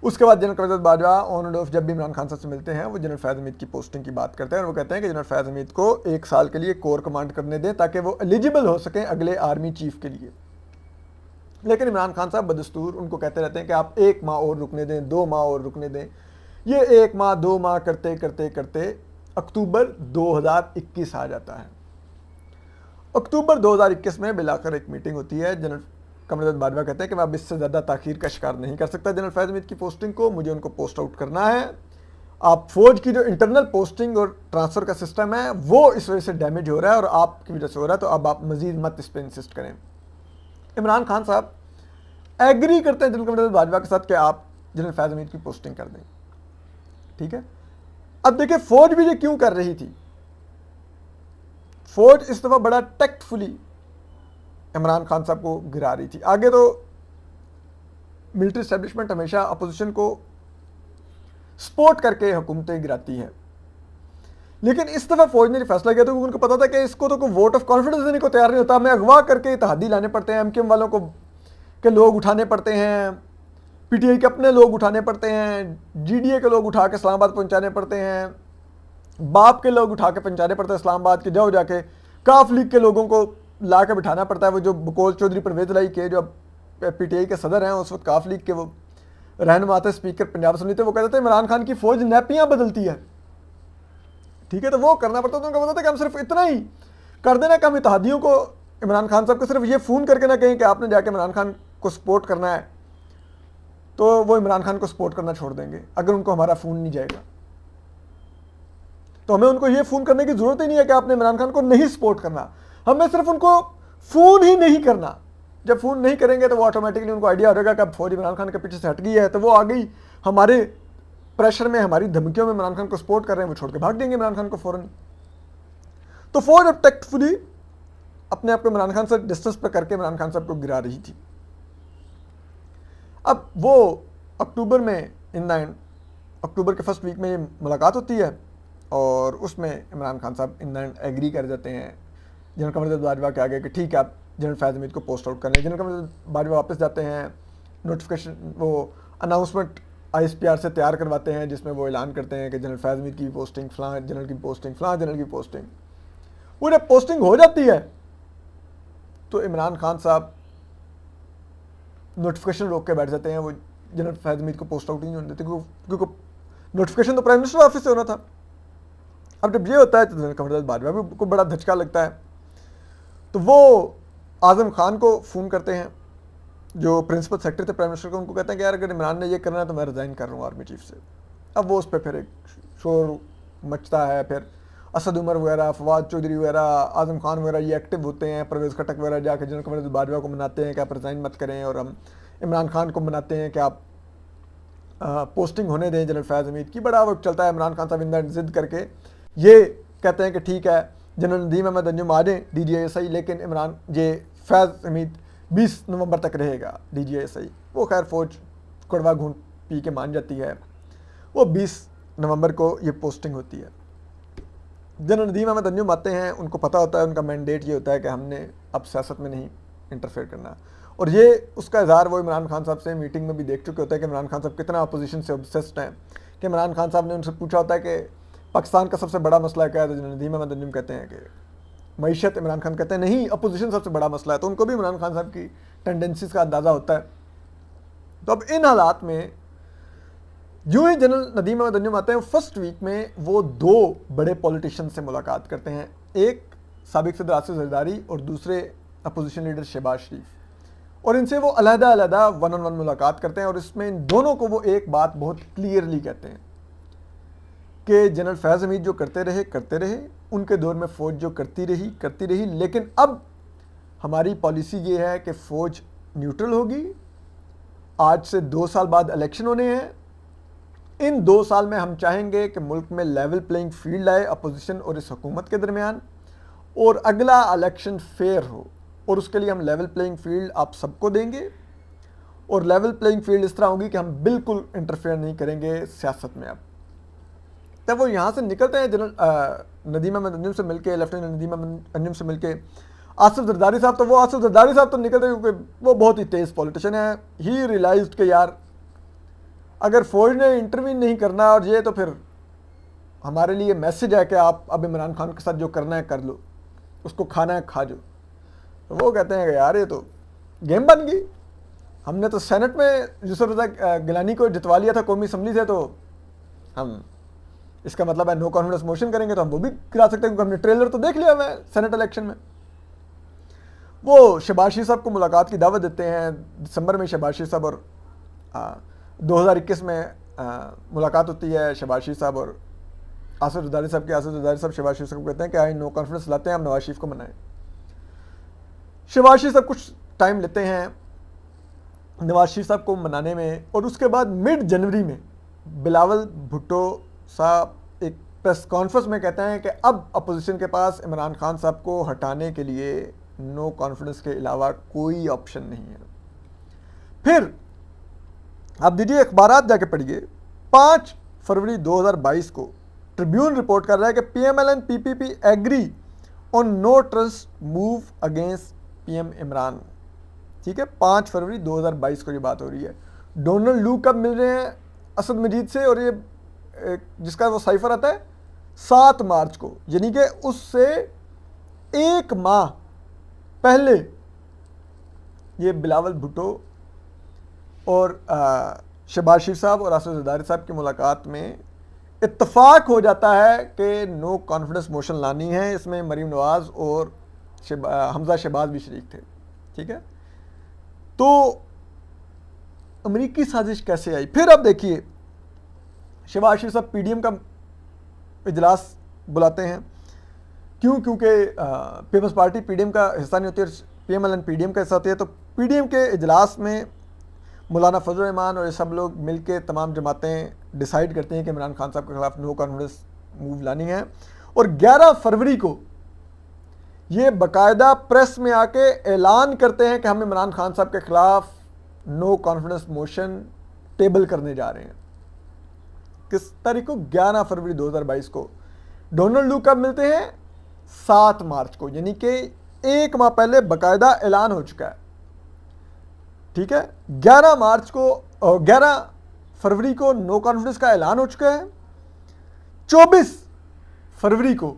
उसके बाद general Qamar Bajwa on end of जब भी इमरान खान साहब से मिलते हैं, वो जनरल फैज़ हमीद की पोस्टिंग की बात करते हैं और वो कहते हैं कि जनरल फैज़ हमीद को 1 साल के लिए कोर कमांड करने दें ताकि वो एलिजिबल हो सकें अगले आर्मी चीफ के लिए। लेकिन इमरान खान साहब बदस्तूर उनको कहते रहते हैं कि आप 1 माह और रुकने दें, 2 माह और रुकने दें। ये 1 माह 2 माह करते करते करते अक्टूबर 2021 आ जाता है। अक्टूबर 2021 में बिलाकर एक मीटिंग होती है। जनरल कमर बाजवा कहते हैं कि मैं अब इससे ज़्यादा ताख़ीर का शिकार नहीं कर सकता जनरल फैज़ हमीद की पोस्टिंग को, मुझे उनको पोस्ट आउट करना है। आप फ़ौज की जो इंटरनल पोस्टिंग और ट्रांसफ़र का सिस्टम है वो इस वजह से डैमेज हो रहा है और आपकी वजह से हो रहा है, तो अब आप मज़ीद मत इस पर इंसिस्ट करें। इमरान खान साहब एग्री करते हैं जनरल कमर बाजवा के साथ कि आप जनरल फैज़ हमीद की पोस्टिंग कर दें। ठीक है, अब देखिए फ़ौज भी ये क्यों कर रही थी। फ़ौज इस दफ़ा बड़ा टैक्टफुली इमरान खान साहब को गिरा रही थी। आगे तो मिलिट्री एस्टेब्लिशमेंट हमेशा अपोजिशन को सपोर्ट करके हुकूमतें गिराती है, लेकिन इस दफ़ा फ़ौज ने फैसला किया था क्योंकि उनको पता था कि इसको तो कोई वोट ऑफ कॉन्फिडेंस देने को तैयार नहीं होता, हमें अगवा करके इत्तेहादी लाने पड़ते हैं, MKM वालों को के लोग उठाने पड़ते हैं, PTI के अपने लोग उठाने पड़ते हैं, GDA के लोग उठा के इस्लामाबाद पहुँचाने पड़ते हैं, बाप के लोग उठा के पहुँचाने पड़ते हैं इस्लामाबाद के, जाओ जाके काफ लीग के लोगों को ला के बिठाना पड़ता है। वो जो बकोल चौधरी परवेज़ लाई के जो PTI के सदर हैं उस वक्त काफ लीग के वो रहनुमा थे, स्पीकर पंजाब असम्बली थे, वो कहते थे इमरान खान की फ़ौज नैपियाँ बदलती है। ठीक है, तो वो करना पड़ता था। उनको पता था कि हम सिर्फ इतना ही कर देना कि हम इत्तेहादियों को इमरान खान साहब को सिर्फ ये फ़ोन करके ना कहें कि आपने जाके इमरान खान को सपोर्ट करना है, तो वो इमरान खान को सपोर्ट करना छोड़ देंगे अगर उनको हमारा फ़ोन नहीं जाएगा। तो हमें उनको ये फ़ोन करने की ज़रूरत ही नहीं है कि आपने इमरान खान को नहीं सपोर्ट करना, हमें सिर्फ उनको फ़ोन ही नहीं करना। जब फ़ोन नहीं करेंगे तो वो ऑटोमेटिकली उनको आइडिया हो जाएगा कि अब फौज इमरान खान के पीछे से हट गई है, तो वो आ गई हमारे प्रेशर में, हमारी धमकियों में इमरान खान को सपोर्ट कर रहे हैं, वो छोड़ के भाग देंगे इमरान खान को फ़ौरन। तो फौज अब टैक्टफुली अपने आप को इमरान खान से डिस्टेंस पर करके इमरान खान साहब को गिरा रही थी। अब वो अक्टूबर में अक्टूबर के फर्स्ट वीक में ये मुलाकात होती है और उसमें इमरान खान साहब इन द एंड एग्री कर जाते हैं जनरल कमर बाजवा के आगे कि ठीक है आप जनरल फैज़ हमीद को पोस्ट आउट कर लें। जनरल कमर बाजवा वापस जाते हैं, नोटिफिकेशन वो अनाउंसमेंट ISPR से तैयार करवाते हैं जिसमें वो ऐलान करते हैं कि जनरल फैज़ हमीद की पोस्टिंग फ़लाँ जनरल की पोस्टिंग, फ़लाँ जनरल की पोस्टिंग। वो जब पोस्टिंग हो जाती है तो इमरान खान साहब नोटिफिकेशन रोक के बैठ जाते हैं, वो जनरल फैज़ हमीद को पोस्ट आउट ही नहीं होने देते क्योंकि नोटिफिकेशन तो प्राइम मिनिस्टर ऑफिस से होना था। अब जब ये होता है तो जनरल कमर बाजवा भी को बड़ा धचका लगता है, तो वो आज़म खान को फ़ोन करते हैं जो प्रिंसिपल सेक्रेटरी थे प्राइम मिनिस्टर को, उनको कहते हैं कि यार अगर इमरान ने ये करना है तो मैं रिज़ाइन कर रहा हूँ आर्मी चीफ से। अब वो उस पर फिर एक शोर मचता है, फिर असद उमर वगैरह, फवाद चौधरी वगैरह, आज़म खान वगैरह ये एक्टिव होते हैं, परवेज़ खटक वगैरह जाके जनरल कमर बाजवा को मनाते हैं कि आप रिज़ाइन मत करें, और हम इमरान खान को मनाते हैं कि आप पोस्टिंग होने दें जनरल फैज़ हमीद की। बड़ा वक्त चलता है, इमरान खान साहब इंदा जिद करके ये कहते हैं कि ठीक है जनरल नदीम अहमद अंजुम आ जाएँ DGISI, लेकिन इमरान ये फैज़ हमीद 20 नवंबर तक रहेगा DGISI। वो खैर फ़ौज कड़वा घूंट पी के मान जाती है, वो 20 नवंबर को ये पोस्टिंग होती है। जनरल नदीम अहमद अंजुम आते हैं, उनको पता होता है, उनका मैंडेट ये होता है कि हमने अब सियासत में नहीं इंटरफेयर करना, और ये उसका इज़हार वो इमरान खान साहब से मीटिंग में भी देख चुके होते हैं कि इमरान खान साहब कितना अपोजिशन से ऑब्सेस्ड हैं। कि इमरान खान साहब ने उनसे पूछा होता है कि पाकिस्तान का सबसे बड़ा मसला क्या है, तो जनरल नदीम अहमद अंजुम कहते हैं कि मईशत। इमरान खान कहते हैं नहीं, अपोजिशन सबसे बड़ा मसला है। तो उनको भी इमरान खान साहब की टेंडेंसीज का अंदाज़ा होता है। तो अब इन हालात में यूँ ही जनरल नदीम अहमद अंजुम आते हैं, फर्स्ट वीक में वो 2 बड़े पॉलिटिशियन से मुलाकात करते हैं, एक साबिक सदर आसिफ जरदारी और दूसरे अपोजिशन लीडर शहबाज शरीफ, और इनसे वो अलहदा 1-on-1 मुलाकात करते हैं। और इसमें इन दोनों को वो एक बात बहुत क्लियरली कहते हैं कि जनरल फैज़ हमीद जो करते रहे, उनके दौर में फ़ौज जो करती रही, लेकिन अब हमारी पॉलिसी ये है कि फ़ौज न्यूट्रल होगी। आज से 2 साल बाद इलेक्शन होने हैं, इन 2 साल में हम चाहेंगे कि मुल्क में लेवल प्लेइंग फील्ड आए अपोजिशन और इस हुकूमत के दरमियान, और अगला इलेक्शन फेयर हो, और उसके लिए हम लेवल प्लेइंग फील्ड आप सबको देंगे, और लेवल प्लेइंग फील्ड इस तरह होगी कि हम बिल्कुल इंटरफेयर नहीं करेंगे सियासत में। अब तब वो यहाँ से निकलते हैं जनरल नदीम अहमद अंजुम से मिलके, लेफ्टिनेंट नदीम अहमद अंजुम से मिलके आसिफ जरदारी साहब, तो वो आसिफ जरदारी साहब तो निकलते हैं क्योंकि वो बहुत ही तेज़ पॉलिटिशियन है। ही रियलाइज्ड कि यार अगर फौज ने इंटरवीन नहीं करना और ये, तो फिर हमारे लिए मैसेज है कि आप अब इमरान खान के साथ जो करना है कर लो, उसको खाना है खा जो। तो वो कहते हैं कि यार ये तो गेम बन गई, हमने तो सेनेट में यूसुफ रज़ा गिलानी को जितवा लिया था कौमी असम्बली से, तो हम इसका मतलब है नो कॉन्फिडेंस मोशन करेंगे तो हम वो भी गिरा सकते हैं, क्योंकि हमने ट्रेलर तो देख लिया है सेनेट इलेक्शन में। वो शहबाज शरीफ साहब को मुलाकात की दावत देते हैं दिसंबर में। शहबाज शरीफ साहब और 2021 में मुलाकात होती है शहबाज शरीफ साहब और आसिफ जरदारी साहब की। आसिफ जरदारी साहब शहबाज शरीफ साहब को कहते हैं कि आई नो कॉन्फिडेंस लाते हैं, हम नवाज शरीफ को मनाएं। शहबाज शरीफ साहब कुछ टाइम लेते हैं नवाज शरीफ साहब को मनाने में, और उसके बाद मिड जनवरी में बिलावल भुट्टो साहब एक प्रेस कॉन्फ्रेंस में कहते हैं कि अब अपोजिशन के पास इमरान खान साहब को हटाने के लिए नो कॉन्फिडेंस के अलावा कोई ऑप्शन नहीं है। फिर आप दीजिए अखबारात जाके पढ़िए, 5 फरवरी 2022 को ट्रिब्यून रिपोर्ट कर रहा है कि PML and PPP agree on no trust move against PM Imran. ठीक है, 5 फरवरी 2022 को ये बात हो रही है। डोनाल्ड लू कब मिल रहे हैं असद मजीद से, और ये जिसका वो साइफर आता है 7 मार्च को, यानी कि उससे 1 माह पहले ये बिलावल भुट्टो और शहबाज शरीफ साहब और आसिफ जरदारी साहब की मुलाकात में इत्तफाक हो जाता है कि नो कॉन्फिडेंस मोशन लानी है। इसमें मरीम नवाज और हमजा शहबाज भी शरीक थे। ठीक है, तो अमेरिकी साजिश कैसे आई? फिर अब देखिए, शहबाज शरीफ साहब पीडीएम का इजलास बुलाते हैं। क्यों? क्योंकि पीपल्स पार्टी पीडीएम का हिस्सा नहीं होती और पीएमएलएन पीडीएम का हिस्सा होती है। तो पीडीएम के इजलास में मौलाना फजल रहमान और ये सब लोग मिलके तमाम जमातें डिसाइड करते हैं कि इमरान खान साहब के खिलाफ नो कॉन्फिडेंस मूव लानी है। और 11 फरवरी को ये बाकायदा प्रेस में आके ऐलान करते हैं कि हम इमरान खान साहब के खिलाफ नो कॉन्फिडेंस मोशन टेबल करने जा रहे हैं। किस तारीख को? 11 फरवरी 2022 को। डोनाल्ड लू कब मिलते हैं? 7 मार्च को, यानी कि 1 माह पहले बाकायदा ऐलान हो चुका है। ठीक है, 11 फरवरी को नो कॉन्फिडेंस का ऐलान हो चुका है। 24 फरवरी को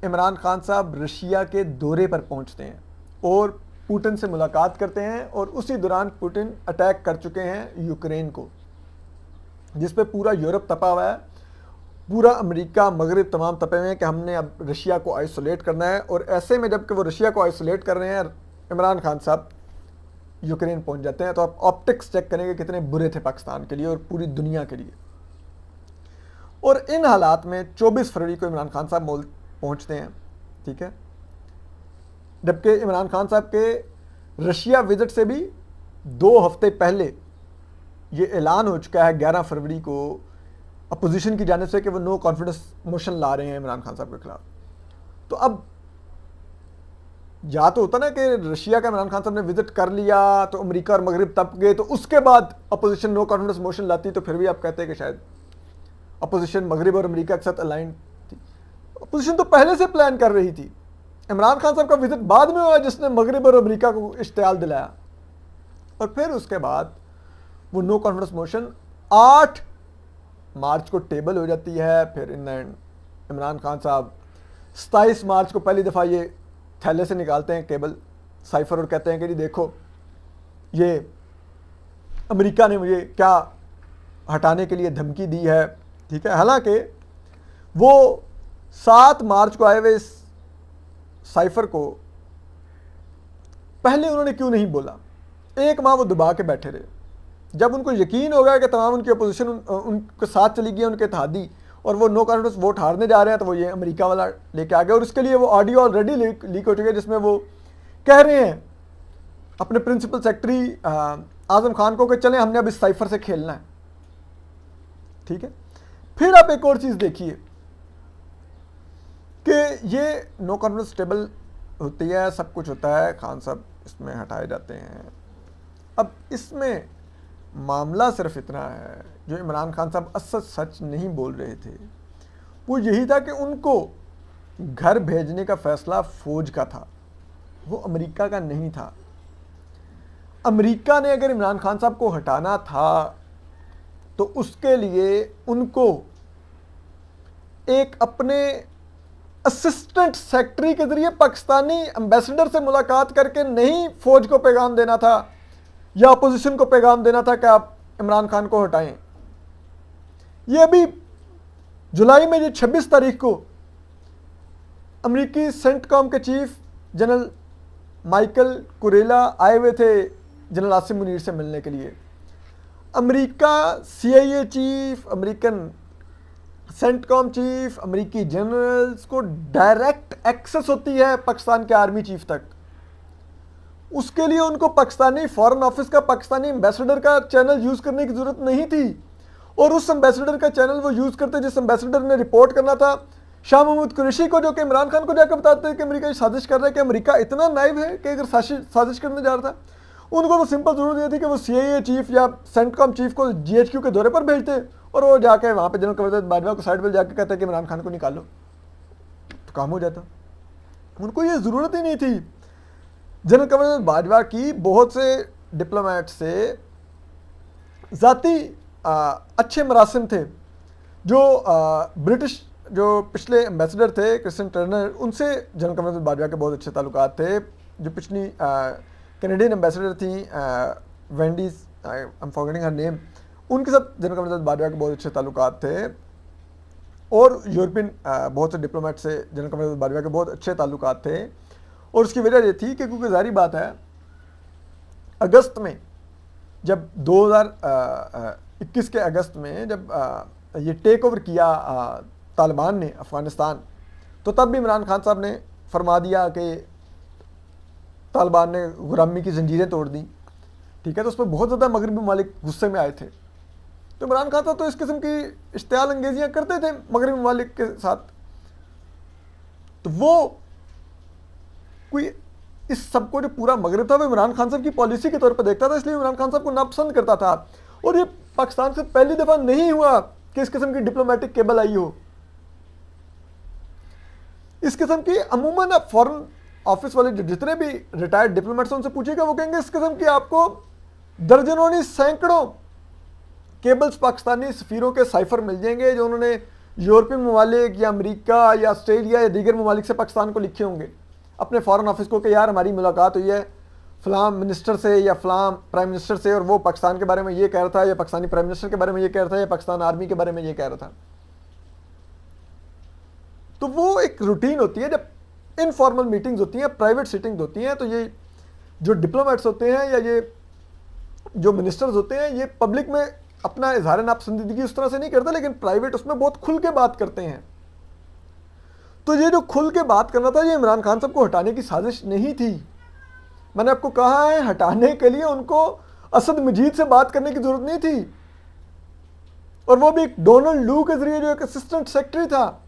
इमरान खान साहब रशिया के दौरे पर पहुंचते हैं और पुतिन से मुलाकात करते हैं। और उसी दौरान पुतिन अटैक कर चुके हैं यूक्रेन को, जिस पे पूरा यूरोप तपा हुआ है, पूरा अमेरिका मगरिब तमाम तपे हुए हैं कि हमने अब रशिया को आइसोलेट करना है। और ऐसे में जबकि वो रशिया को आइसोलेट कर रहे हैं, इमरान खान साहब यूक्रेन पहुंच जाते हैं। तो आप ऑप्टिक्स चेक करेंगे कितने बुरे थे पाकिस्तान के लिए और पूरी दुनिया के लिए। और इन हालात में 24 फरवरी को इमरान खान साहब पहुंचते हैं। ठीक है, जबकि इमरान खान साहब के रशिया विजिट से भी 2 हफ्ते पहले ये ऐलान हो चुका है 11 फरवरी को अपोजिशन की जानिब से कि वो नो कॉन्फिडेंस मोशन ला रहे हैं इमरान खान साहब के खिलाफ। तो अब या तो होता ना कि रशिया का इमरान खान साहब ने विजिट कर लिया तो अमेरिका और मगरिब तप गए, तो उसके बाद अपोजिशन नो कॉन्फिडेंस मोशन लाती, तो फिर भी आप कहते हैं कि शायद अपोजिशन मगरिब और अमेरिका के साथ अलाइन थी। अपोजिशन तो पहले से प्लान कर रही थी। इमरान खान साहब का विजिट बाद में हुआ जिसने मगरिब और अमेरिका को इश्तियाल दिलाया। और फिर उसके बाद वो नो कॉन्फिडेंस मोशन 8 मार्च को टेबल हो जाती है। फिर इन एंड इमरान खान साहब 27 मार्च को पहली दफ़ा ये थैले से निकालते हैं केबल साइफर और कहते हैं कि जी देखो ये अमेरिका ने मुझे क्या हटाने के लिए धमकी दी है। ठीक है, हालांकि वो 7 मार्च को आए हुए इस साइफर को पहले उन्होंने क्यों नहीं बोला? 1 माह वो दबा के बैठे रहे। जब उनको यकीन हो गया कि तमाम उनकी अपोजिशन उनके साथ चली गई, उनके इत्तेहादी, और वो नो कॉन्फिडेंस वोट हारने जा रहे हैं, तो वो ये अमेरिका वाला लेके आ गए। और इसके लिए वो ऑडियो ऑलरेडी लीक हो चुके हैं जिसमें वो कह रहे हैं अपने प्रिंसिपल सेक्रेटरी आजम खान को कि चलें हमने अब इस साइफर से खेलना है। ठीक है, फिर आप एक और चीज़ देखिए कि ये नो कॉन्फिडेंस टेबल होती है, सब कुछ होता है, खान साहब इसमें हटाए जाते हैं। अब इसमें मामला सिर्फ इतना है, जो इमरान खान साहब असल सच नहीं बोल रहे थे, वो यही था कि उनको घर भेजने का फैसला फौज का था, वो अमेरिका का नहीं था। अमेरिका ने अगर इमरान खान साहब को हटाना था तो उसके लिए उनको एक अपने असिस्टेंट सेक्रेटरी के जरिए पाकिस्तानी एम्बेसडर से मुलाकात करके नहीं फौज को पैगाम देना था या अपोजिशन को पैगाम देना था कि आप इमरान खान को हटाएं। ये अभी जुलाई में ये 26 तारीख को अमेरिकी सेंटकॉम के चीफ जनरल माइकल कुरेला आए हुए थे जनरल आसिम मुनीर से मिलने के लिए। America CIA chief, American CENTCOM chief, अमेरिकी जनरल्स को डायरेक्ट एक्सेस होती है पाकिस्तान के आर्मी चीफ तक। उसके लिए उनको पाकिस्तानी फॉरेन ऑफिस का, पाकिस्तानी एम्बेसडर का चैनल यूज़ करने की ज़रूरत नहीं थी। और उस एम्बेसडर का चैनल वो यूज़ करते जिस एम्बेसडर ने रिपोर्ट करना था शाह महमूद कुरैशी को, जो कि इमरान खान को जाकर बताते हैं कि अमेरिका साजिश कर रहा है, कि अमेरिका इतना नाइव है कि अगर साजिश करने जा रहा था, उनको तो सिंपल जरूरत ये थी कि वो CIA चीफ या सेंटकॉम चीफ को GHQ के दौरे पर भेजते और वो जाके वहाँ पे जनरल कमर बाजवा को साइड पर जाके कहते कि इमरान खान को निकालो, तो काम हो जाता। उनको ये ज़रूरत ही नहीं थी। जनरल कमर बाजवा की बहुत से डिप्लोमेट से ज़ाती अच्छे मरासिम थे। जो ब्रिटिश जो पिछले एम्बेसडर थे क्रिस्टियन टर्नर, उनसे जनरल कमर बाजवा के बहुत अच्छे ताल्लुकात थे। जो पिछली कैनेडियन एम्बेसडर थी वेंडीज, I am forgetting her name, उनके साथ जनरल कमर बाजवा के बहुत अच्छे ताल्लुकात थे। और यूरोपियन बहुत से डिप्लोमेट से जनरल कमर बाजवा के बहुत अच्छे ताल्लुकात थे। और उसकी वजह ये थी कि क्योंकि जारी बात है, अगस्त में जब 2021 के अगस्त में जब ये टेक ओवर किया तालिबान ने अफ़गानिस्तान, तो तब भी इमरान खान साहब ने फरमा दिया कि तालिबान ने गुलामी की जंजीरें तोड़ दी। ठीक है, तो उस पर बहुत ज़्यादा मगरबी ममालिक गुस्से में आए थे। तो इमरान खान साहब तो इस किस्म की इश्तियाल अंगेजियाँ करते थे मगरबी ममालिक के साथ। तो वो कोई इस सबको जो पूरा मगरब था वो इमरान खान साहब की पॉलिसी के तौर पर देखता था, इसलिए इमरान खान साहब को नापसंद करता था। और ये पाकिस्तान से पहली दफ़ा नहीं हुआ कि इस किस्म की डिप्लोमेटिक केबल आई हो। इस किस्म की अमूमन अब फॉरेन ऑफिस वाले जो जितने भी रिटायर्ड डिप्लोमेट्स उनसे पूछेगा, वो कहेंगे इस किस्म की आपको दर्जनों नहीं सैकड़ों केबल्स पाकिस्तानी सफ़ीरों के साइफर मिल जाएंगे जो उन्होंने यूरोपियन ममालिक या अमेरिका या ऑस्ट्रेलिया या दीगर ममालिक से पाकिस्तान को लिखे होंगे अपने फॉरेन ऑफिस को कि यार हमारी मुलाकात हुई है फ़लाँ मिनिस्टर से या फ़लाँ प्राइम मिनिस्टर से और वो पाकिस्तान के बारे में ये कह रहा था, या पाकिस्तानी प्राइम मिनिस्टर के बारे में ये कह रहा था, या पाकिस्तान आर्मी के बारे में ये कह रहा था। तो वो एक रूटीन होती है, जब इनफॉर्मल मीटिंग्स होती हैं, प्राइवेट सीटिंग्स होती हैं, तो ये जो डिप्लोमेट्स होते हैं या ये जो मिनिस्टर्स होते हैं, ये पब्लिक में अपना इजहार नापसंदीदगी उस तरह से नहीं करते, लेकिन प्राइवेट उसमें बहुत खुल के बात करते हैं। तो ये जो खुल के बात करना था, ये इमरान खान साहब को हटाने की साजिश नहीं थी। मैंने आपको कहा है, हटाने के लिए उनको असद मजीद से बात करने की जरूरत नहीं थी, और वो भी डोनाल्ड लू के जरिए जो एक असिस्टेंट सेक्रेटरी था।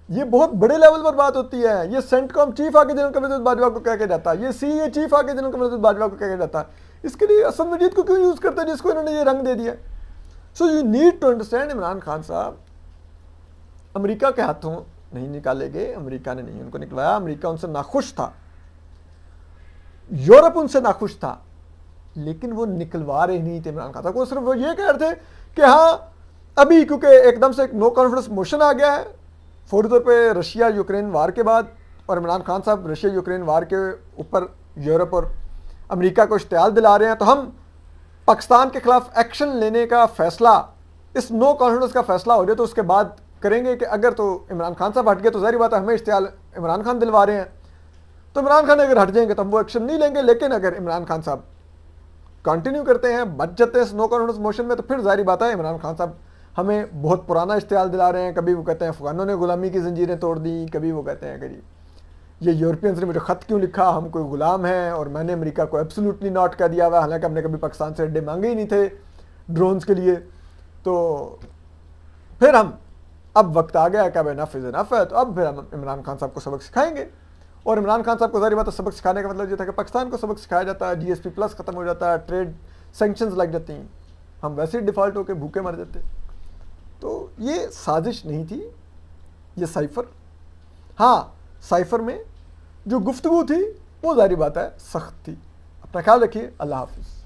ये बहुत बड़े लेवल पर बात होती है। ये सेंटकॉम चीफ आके जनरल कमर बाजवा को कह के जाता है, ये सीए चीफ आके जनरल कमर बाजवा को कह के जाता है। इसके लिए असद मजीद को क्यों यूज करते हैं जिसको इन्होंने ये रंग दे दिया। So you need to understand, Imran Khan Sahab America के हाथों नहीं निकालेंगे। अमेरिका ने नहीं उनको निकलवाया, अमेरिका उनसे नाखुश था, यूरोप उनसे नाखुश था, लेकिन वो निकलवा रहे नहीं थे इमरान खान साहब को। सिर्फ वो ये कह रहे थे कि हाँ अभी क्योंकि एकदम से एक नो कॉन्फिडेंस मोशन आ गया है फौरी तौर पे रशिया यूक्रेन वार के बाद, और इमरान खान साहब रशिया यूक्रेन वार के ऊपर यूरोप और अमेरिका को इश्तियाल दिला रहे हैं, तो हम पाकिस्तान के खिलाफ एक्शन लेने का फैसला, इस नो कॉन्फिडेंस का फैसला हो जाए तो उसके बाद करेंगे। कि अगर तो इमरान खान साहब हट गए तो जाहिर बात है हमें इश्तियाल इमरान खान दिलवा रहे हैं, तो इमरान खान अगर हट जाएंगे तो हम वो एक्शन नहीं लेंगे। लेकिन अगर इमरान खान साहब कंटिन्यू करते हैं, बच जाते हैं इस नो कॉन्फिडेंस मोशन में, तो फिर जाहिर बात है इमरान खान साहब हमें बहुत पुराना इश्तियाल दिला रहे हैं। कभी वो कहते हैं अफगानों ने गुलामी की जंजीरें तोड़ दी, कभी वो कहते हैं कि ये यूरोपियंस ने मुझे ख़त क्यों लिखा, हम कोई गुलाम हैं और मैंने अमेरिका को एब्सोल्युटली नॉट कर दिया हुआ, हालांकि हमने कभी पाकिस्तान से अड्डे मांगे ही नहीं थे ड्रोन्स के लिए। तो फिर हम अब वक्त आ गया कि अब इनफ इज़ इनफ है, तो अब फिर हम इमरान खान साहब को सबक सिखाएंगे। और इमरान खान साहब को जाहिर बात है सबक सिखाने का मतलब ये था कि पाकिस्तान को सबक सिखाया जाता है, GSP+ ख़त्म हो जाता है, ट्रेड सेंक्शंस लग जाती हैं, हम वैसे ही डिफ़ॉल्ट होकर भूखे मर जाते। तो ये साजिश नहीं थी, ये साइफर। हाँ, साइफर में जो गुफ्तगू थी वो जाहिर बात है सख्त थी। अपना ख्याल रखिए, अल्लाह हाफिज़।